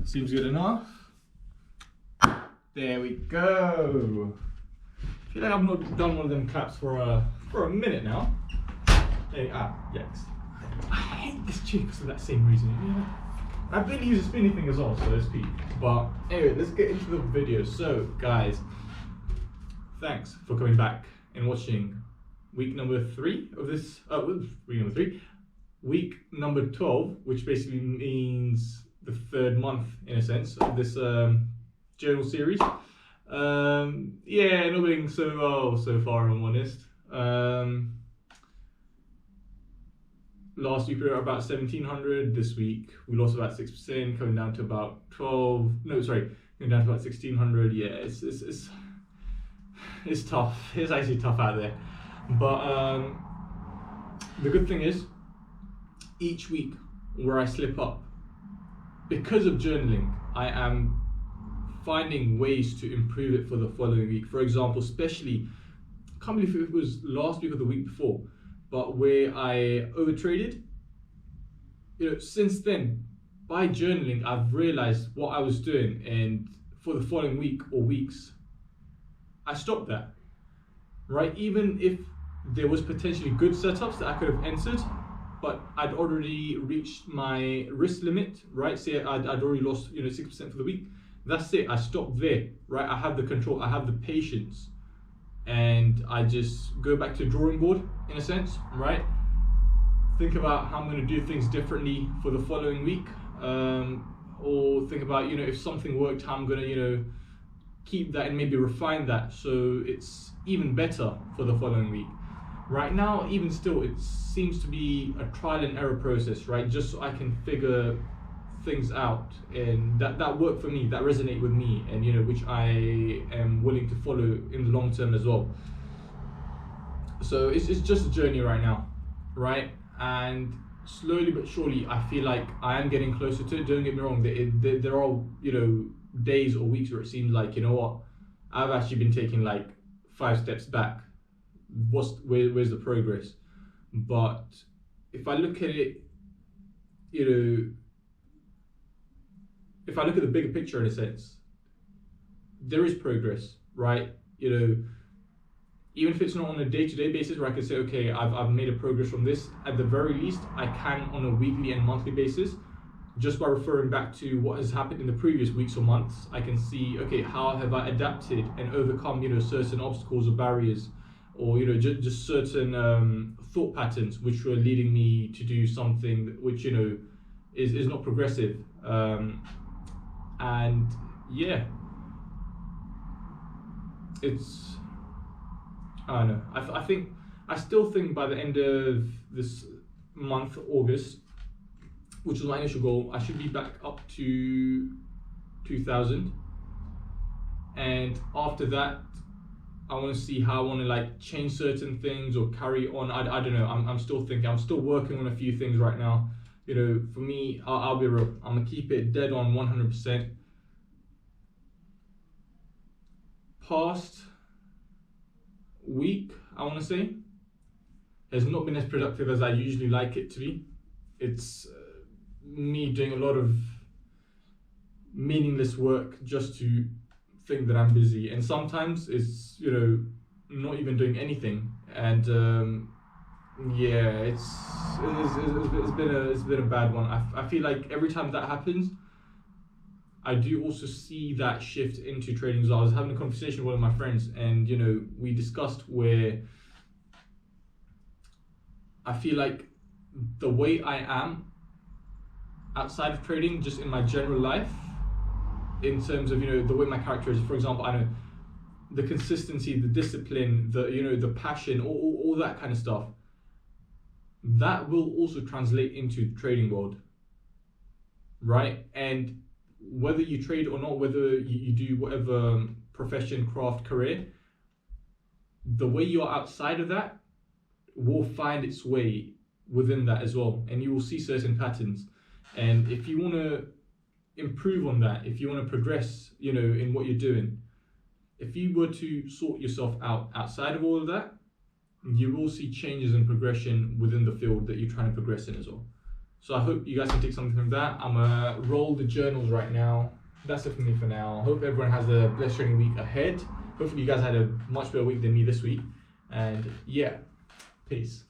Seems good enough. There we go. I feel like I've not done one of them claps for a minute now. Hey, yikes. I hate this tune because of that same reason. Yeah. I barely use a spinny thing as well, so let's peep. But anyway, let's get into the video. So, guys, thanks for coming back and watching week number 3 of this. Week number 12, which basically means the 3rd month, in a sense, of this journal series. Yeah, not being so well so far, I'm honest. Last week we were at about 1700. This week we lost about 6%, coming down to about 12. No, sorry, coming down to about 1600. Yeah, it's tough. It's actually tough out there. But the good thing is, each week where I slip up, because of journaling, I am finding ways to improve it for the following week. For example, especially, I can't believe it was last week or the week before, but where I overtraded. Since then, by journaling, I've realized what I was doing, and for the following week or weeks, I stopped that. Right? Even if there was potentially good setups that I could have entered, but I'd already reached my risk limit, right? Say I'd already lost 6% for the week. That's it. I stopped there, right? I have the control. I have the patience. And I just go back to the drawing board, in a sense, right? Think about how I'm going to do things differently for the following week, or think about if something worked, how I'm going to keep that and maybe refine that so it's even better for the following week. Right now, even still, it seems to be a trial and error process, right? Just so I can figure things out, and that worked for me, that resonate with me, and which I am willing to follow in the long term as well. So it's just a journey right now, right? And slowly but surely I feel like I am getting closer to it. Don't get me wrong, there are days or weeks where it seems like, I've actually been taking like 5 steps back. Where's the progress? But if I look at it, if I look at the bigger picture, in a sense, there is progress, right? Even if it's not on a day-to-day basis where I can say, okay, I've made a progress from this, at the very least, I can on a weekly and monthly basis, just by referring back to what has happened in the previous weeks or months, I can see, okay, how have I adapted and overcome, certain obstacles or barriers, or just certain thought patterns which were leading me to do something which is not progressive. And yeah, it's, I don't know, I still think by the end of this month, August, which was my initial goal, I should be back up to 2000. And after that, I want to see how I want to change certain things or carry on. I don't know. I'm still thinking. I'm still working on a few things right now. For me, I'll be real. I'm gonna keep it dead on 100%. Past week, I want to say, has not been as productive as I usually like it to be. It's me doing a lot of meaningless work just to think that I'm busy, and sometimes it's not even doing anything, and yeah, it's been a bad one. I feel like every time that happens, I do also see that shift into trading as well. I was having a conversation with one of my friends, and we discussed where I feel like the way I am outside of trading, just in my general life, in terms of the way my character is. For example, I know the consistency, the discipline, the passion, all that kind of stuff. That will also translate into the trading world, right? And whether you trade or not, whether you do whatever profession, craft, career, the way you are outside of that will find its way within that as well, and you will see certain patterns. And if you want to improve on that, if you want to progress, in what you're doing, if you were to sort yourself out outside of all of that, you will see changes and progression within the field that you're trying to progress in as well. So I hope you guys can take something from that. I'm gonna roll the journals right now. That's it for me for now. Hope everyone has a blessed trading week ahead. Hopefully you guys had a much better week than me this week. And yeah, peace.